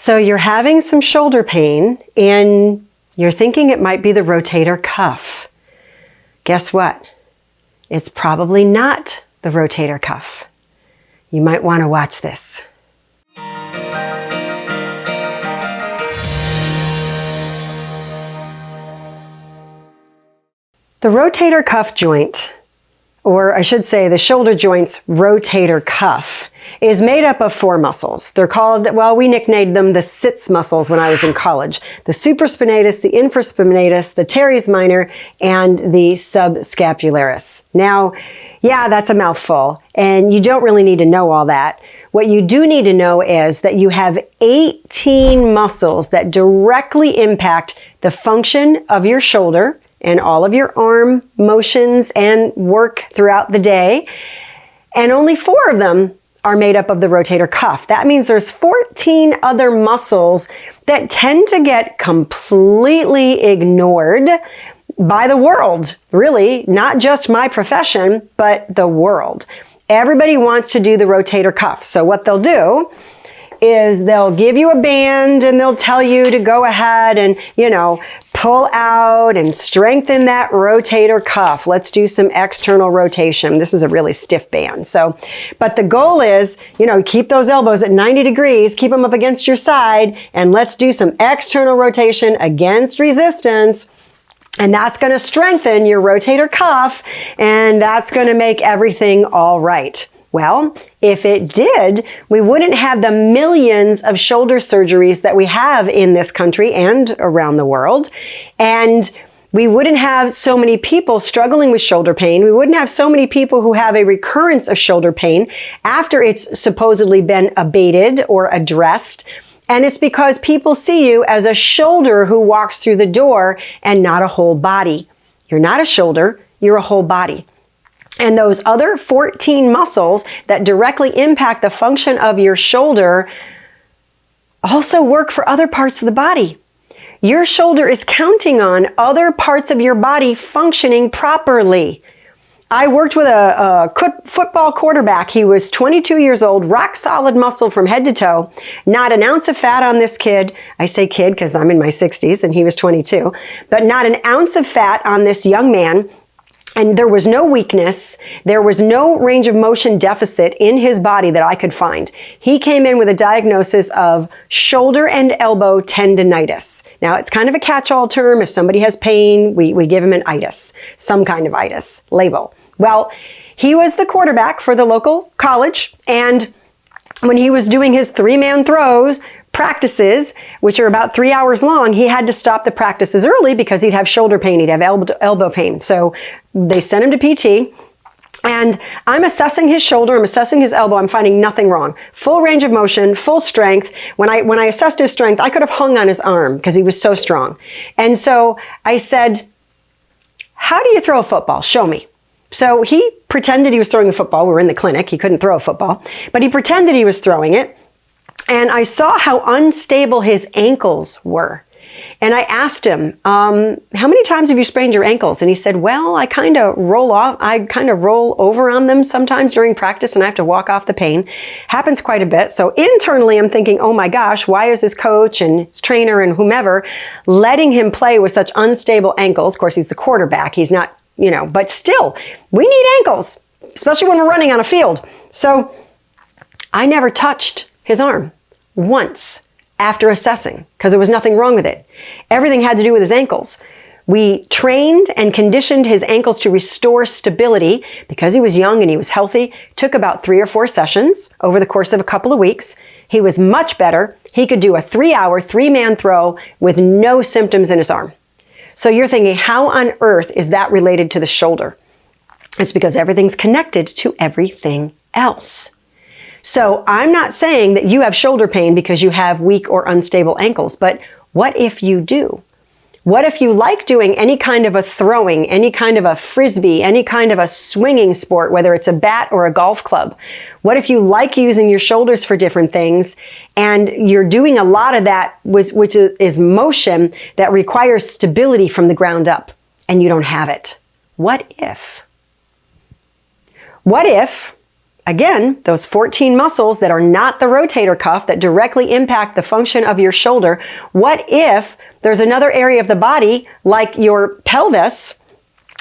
So you're having some shoulder pain and you're thinking it might be the rotator cuff. Guess what? It's probably not the rotator cuff. You might want to watch this. The rotator cuff joint, or I should say the shoulder joint's rotator cuff, is made up of 4 muscles. They're called, well, we nicknamed them the sits muscles when I was in college. The supraspinatus, the infraspinatus, the teres minor, and the subscapularis. Now, yeah, that's a mouthful, and you don't really need to know all that. What you do need to know is that you have 18 muscles that directly impact the function of your shoulder and all of your arm motions and work throughout the day. And only 4 of them are made up of the rotator cuff. That means there's 14 other muscles that tend to get completely ignored by the world, really, not just my profession, but the world. Everybody wants to do the rotator cuff. So what they'll do is they'll give you a band and they'll tell you to go ahead and, pull out and strengthen that rotator cuff. Let's do some external rotation. This is a really stiff band. But the goal is, keep those elbows at 90 degrees, keep them up against your side, and let's do some external rotation against resistance. And that's going to strengthen your rotator cuff, and that's going to make everything all right. Well, if it did, we wouldn't have the millions of shoulder surgeries that we have in this country and around the world. And we wouldn't have so many people struggling with shoulder pain. We wouldn't have so many people who have a recurrence of shoulder pain after it's supposedly been abated or addressed. And it's because people see you as a shoulder who walks through the door and not a whole body. You're not a shoulder, you're a whole body. And those other 14 muscles that directly impact the function of your shoulder also work for other parts of the body. Your shoulder is counting on other parts of your body functioning properly. I worked with a football quarterback. He was 22 years old, rock solid muscle from head to toe, not an ounce of fat on this kid. I say kid because I'm in my 60s and he was 22, but not an ounce of fat on this young man. And there was no weakness, there was no range of motion deficit in his body that I could find. He came in with a diagnosis of shoulder and elbow tendinitis. Now, it's kind of a catch-all term. If somebody has pain, we give him an itis, some kind of itis label. Well, he was the quarterback for the local college, and when he was doing his 3-man throws, practices, which are about 3 hours long, he had to stop the practices early because he'd have shoulder pain, he'd have elbow pain. So they sent him to PT, and I'm assessing his shoulder, I'm assessing his elbow, I'm finding nothing wrong. Full range of motion, full strength. When I assessed his strength, I could have hung on his arm because he was so strong. And so I said, how do you throw a football? Show me. So he pretended he was throwing a football. We were in the clinic, he couldn't throw a football, but he pretended he was throwing it. And I saw how unstable his ankles were. And I asked him, how many times have you sprained your ankles? And he said, well, I kind of roll over on them sometimes during practice and I have to walk off the pain. Happens quite a bit. So internally I'm thinking, oh my gosh, why is his coach and his trainer and whomever letting him play with such unstable ankles? Of course, he's the quarterback. He's not, but still, we need ankles, especially when we're running on a field. So I never touched his arm once after assessing because there was nothing wrong with it. Everything had to do with his ankles. We trained and conditioned his ankles to restore stability because he was young and he was healthy. It took about 3 or 4 sessions over the course of a couple of weeks. He was much better. He could do a 3-hour, 3-man throw with no symptoms in his arm. So you're thinking, how on earth is that related to the shoulder? It's because everything's connected to everything else. So I'm not saying that you have shoulder pain because you have weak or unstable ankles, but what if you do? What if you like doing any kind of a throwing, any kind of a frisbee, any kind of a swinging sport, whether it's a bat or a golf club? What if you like using your shoulders for different things and you're doing a lot of that, which is motion that requires stability from the ground up, and you don't have it? What if? again, those 14 muscles that are not the rotator cuff that directly impact the function of your shoulder, what if there's another area of the body, like your pelvis,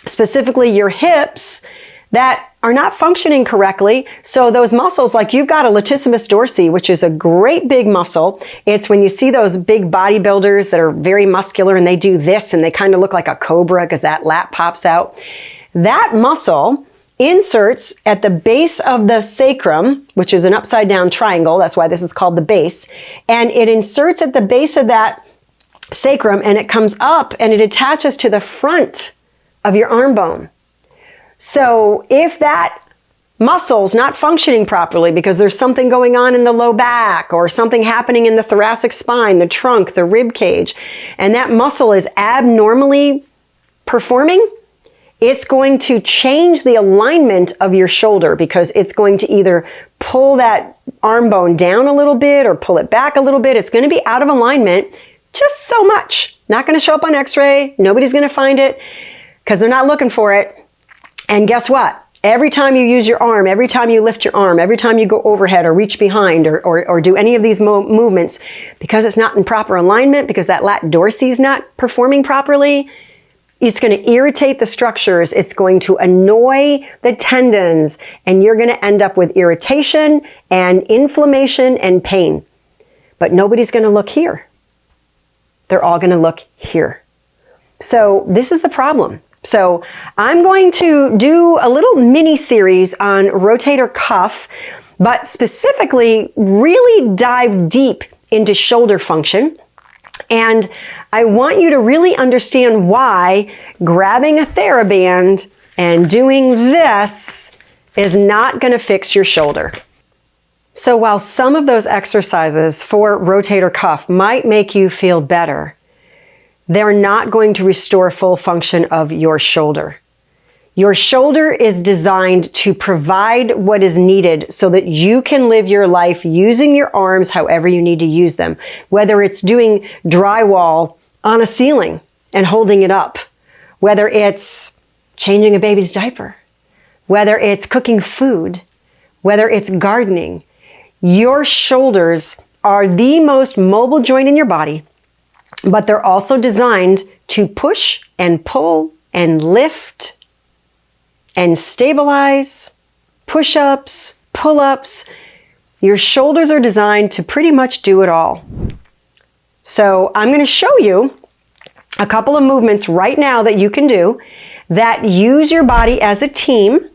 specifically your hips, that are not functioning correctly? So those muscles, like you've got a latissimus dorsi, which is a great big muscle. It's when you see those big bodybuilders that are very muscular and they do this and they kind of look like a cobra because that lat pops out. That muscle inserts at the base of the sacrum, which is an upside down triangle. That's why this is called the base. And it inserts at the base of that sacrum and it comes up and it attaches to the front of your arm bone. So if that muscle's not functioning properly because there's something going on in the low back or something happening in the thoracic spine, the trunk, the rib cage, and that muscle is abnormally performing, it's going to change the alignment of your shoulder because it's going to either pull that arm bone down a little bit or pull it back a little bit. It's going to be out of alignment just so much. Not going to show up on x-ray. Nobody's going to find it because they're not looking for it. And guess what? Every time you use your arm, every time you lift your arm, every time you go overhead or reach behind or do any of these movements, because it's not in proper alignment, because that lat dorsi is not performing properly, it's going to irritate the structures. It's going to annoy the tendons, and you're going to end up with irritation and inflammation and pain. But nobody's going to look here. They're all going to look here. So this is the problem. So I'm going to do a little mini series on rotator cuff, but specifically really dive deep into shoulder function. And I want you to really understand why grabbing a TheraBand and doing this is not going to fix your shoulder. So while some of those exercises for rotator cuff might make you feel better, they're not going to restore full function of your shoulder. Your shoulder is designed to provide what is needed so that you can live your life using your arms however you need to use them. Whether it's doing drywall on a ceiling and holding it up, whether it's changing a baby's diaper, whether it's cooking food, whether it's gardening, your shoulders are the most mobile joint in your body. But they're also designed to push and pull and lift and stabilize, push-ups, pull-ups. Your shoulders are designed to pretty much do it all. So I'm going to show you a couple of movements right now that you can do that use your body as a team,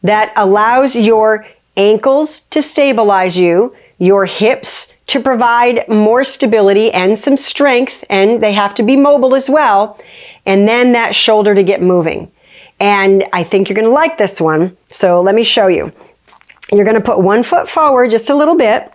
that allows your ankles to stabilize you, your hips to provide more stability and some strength, and they have to be mobile as well, and then that shoulder to get moving. And I think you're going to like this one, so let me show you. You're going to put one foot forward just a little bit,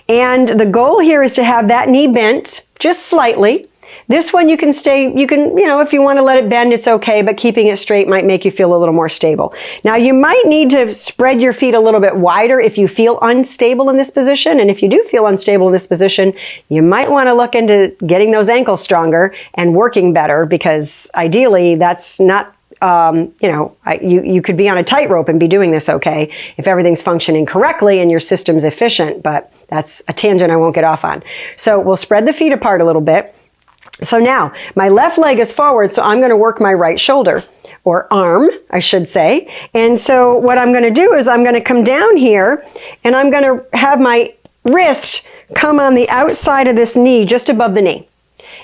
and the goal here is to have that knee bent just slightly. This one you can, if you want to let it bend, it's okay, but keeping it straight might make you feel a little more stable. Now, you might need to spread your feet a little bit wider if you feel unstable in this position. And if you do feel unstable in this position, you might want to look into getting those ankles stronger and working better, because ideally that's not, you could be on a tightrope and be doing this okay if everything's functioning correctly and your system's efficient, but that's a tangent I won't get off on. So we'll spread the feet apart a little bit. So now, my left leg is forward, so I'm going to work my right shoulder, or arm, I should say. And so what I'm going to do is I'm going to come down here, and I'm going to have my wrist come on the outside of this knee, just above the knee.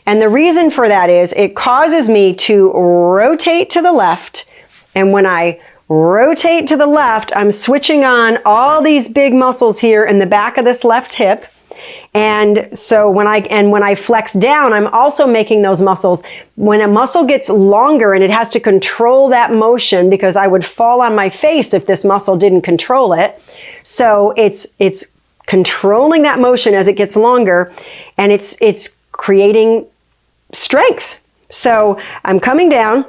And the reason for that is it causes me to rotate to the left, and when I rotate to the left, I'm switching on all these big muscles here in the back of this left hip. And so when I flex down, I'm also making those muscles. When a muscle gets longer and it has to control that motion, because I would fall on my face if this muscle didn't control it. So it's controlling that motion as it gets longer, and it's creating strength. So I'm coming down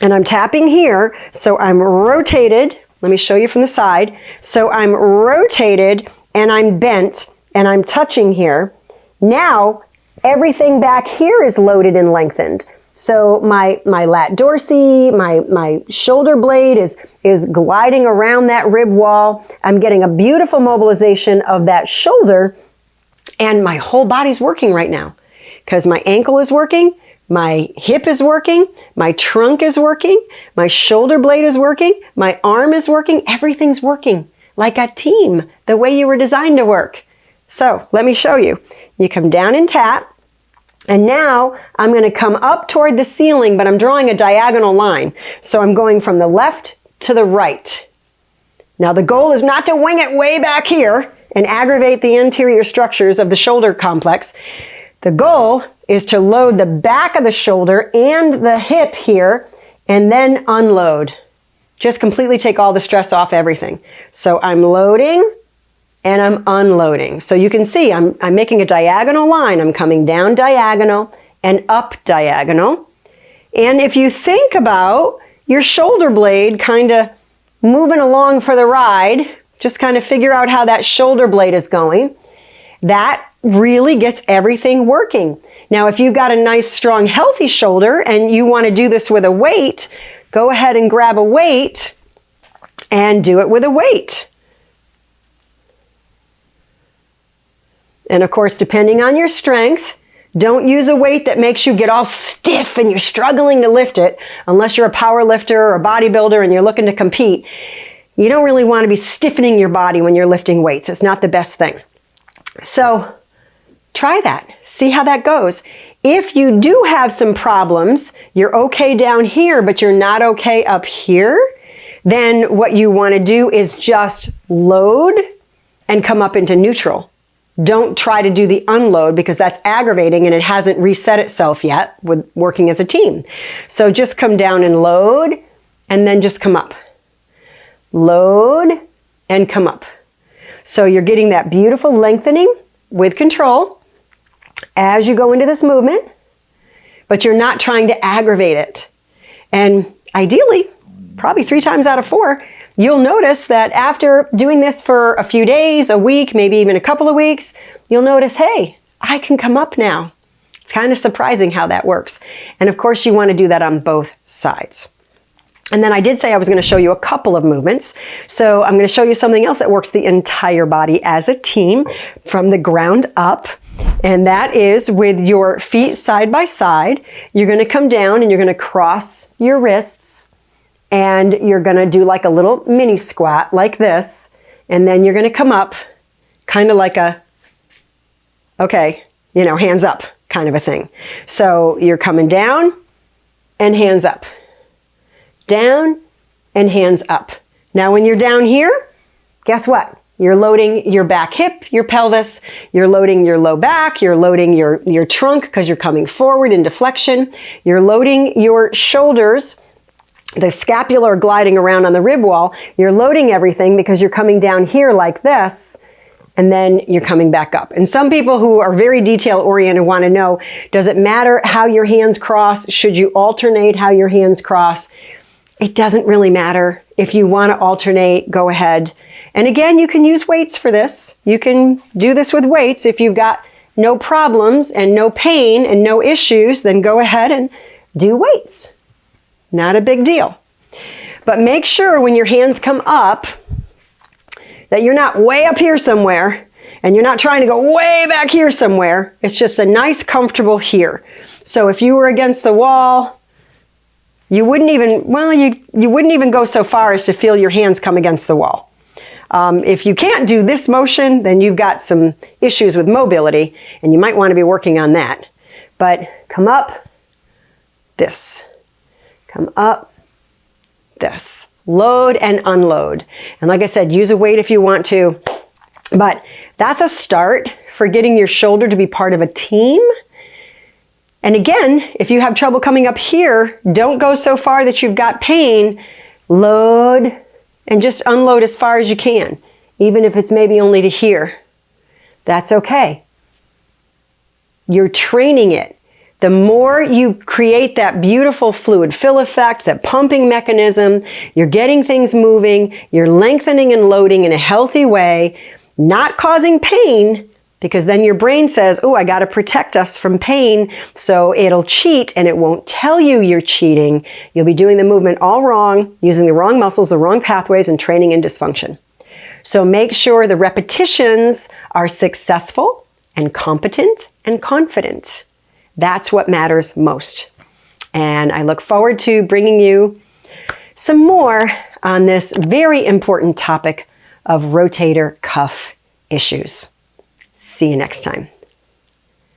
and I'm tapping here. So I'm rotated. Let me show you from the side. So I'm rotated and I'm bent. And I'm touching here. Now, everything back here is loaded and lengthened. So my lat dorsi, my shoulder blade is gliding around that rib wall. I'm getting a beautiful mobilization of that shoulder, and my whole body's working right now because my ankle is working, my hip is working, my trunk is working, my shoulder blade is working, my arm is working, everything's working like a team, the way you were designed to work. So let me show you. You come down and tap, and now I'm going to come up toward the ceiling, but I'm drawing a diagonal line. So I'm going from the left to the right. Now the goal is not to wing it way back here and aggravate the anterior structures of the shoulder complex. The goal is to load the back of the shoulder and the hip here, and then unload. Just completely take all the stress off everything. So I'm loading and I'm unloading. So you can see I'm making a diagonal line. I'm coming down diagonal and up diagonal. And if you think about your shoulder blade kind of moving along for the ride, just kind of figure out how that shoulder blade is going. That really gets everything working. Now, if you've got a nice, strong, healthy shoulder and you want to do this with a weight, go ahead and grab a weight and do it with a weight. And of course, depending on your strength, don't use a weight that makes you get all stiff and you're struggling to lift it, unless you're a power lifter or a bodybuilder and you're looking to compete. You don't really want to be stiffening your body when you're lifting weights. It's not the best thing. So try that. See how that goes. If you do have some problems, you're okay down here, but you're not okay up here, then what you want to do is just load and come up into neutral. Don't try to do the unload because that's aggravating and it hasn't reset itself yet with working as a team. So just come down and load and then just come up. Load and come up. So you're getting that beautiful lengthening with control as you go into this movement, but you're not trying to aggravate it. And ideally, probably 3 times out of 4, you'll notice that after doing this for a few days, a week, maybe even a couple of weeks, you'll notice, hey, I can come up now. It's kind of surprising how that works. And of course, you want to do that on both sides. And then I did say I was going to show you a couple of movements. So I'm going to show you something else that works the entire body as a team from the ground up. And that is with your feet side by side. You're going to come down and you're going to cross your wrists. And you're going to do like a little mini squat like this. And then you're going to come up kind of like a, okay, hands up kind of a thing. So you're coming down and hands up. Down and hands up. Now when you're down here, guess what? You're loading your back hip, your pelvis, you're loading your low back, you're loading your trunk because you're coming forward in deflection, you're loading your shoulders, the scapula are gliding around on the rib wall, you're loading everything because you're coming down here like this, and then you're coming back up. And some people who are very detail oriented want to know, does it matter how your hands cross? Should you alternate how your hands cross? It doesn't really matter. If you want to alternate, go ahead. And again, you can use weights for this. You can do this with weights. If you've got no problems and no pain and no issues, then go ahead and do weights. Not a big deal. But make sure when your hands come up that you're not way up here somewhere and you're not trying to go way back here somewhere. It's just a nice, comfortable here. So if you were against the wall, you wouldn't even go so far as to feel your hands come against the wall. If you can't do this motion, then you've got some issues with mobility and you might want to be working on that. But come up, this. Come up, this. Load and unload. And like I said, use a weight if you want to. But that's a start for getting your shoulder to be part of a team. And again, if you have trouble coming up here, don't go so far that you've got pain. Load and just unload as far as you can, even if it's maybe only to here. That's okay. You're training it. The more you create that beautiful fluid fill effect, that pumping mechanism, you're getting things moving, you're lengthening and loading in a healthy way, not causing pain, because then your brain says, oh, I got to protect us from pain, so it'll cheat and it won't tell you you're cheating. You'll be doing the movement all wrong, using the wrong muscles, the wrong pathways, and training in dysfunction. So make sure the repetitions are successful and competent and confident. That's what matters most. And I look forward to bringing you some more on this very important topic of rotator cuff issues. See you next time.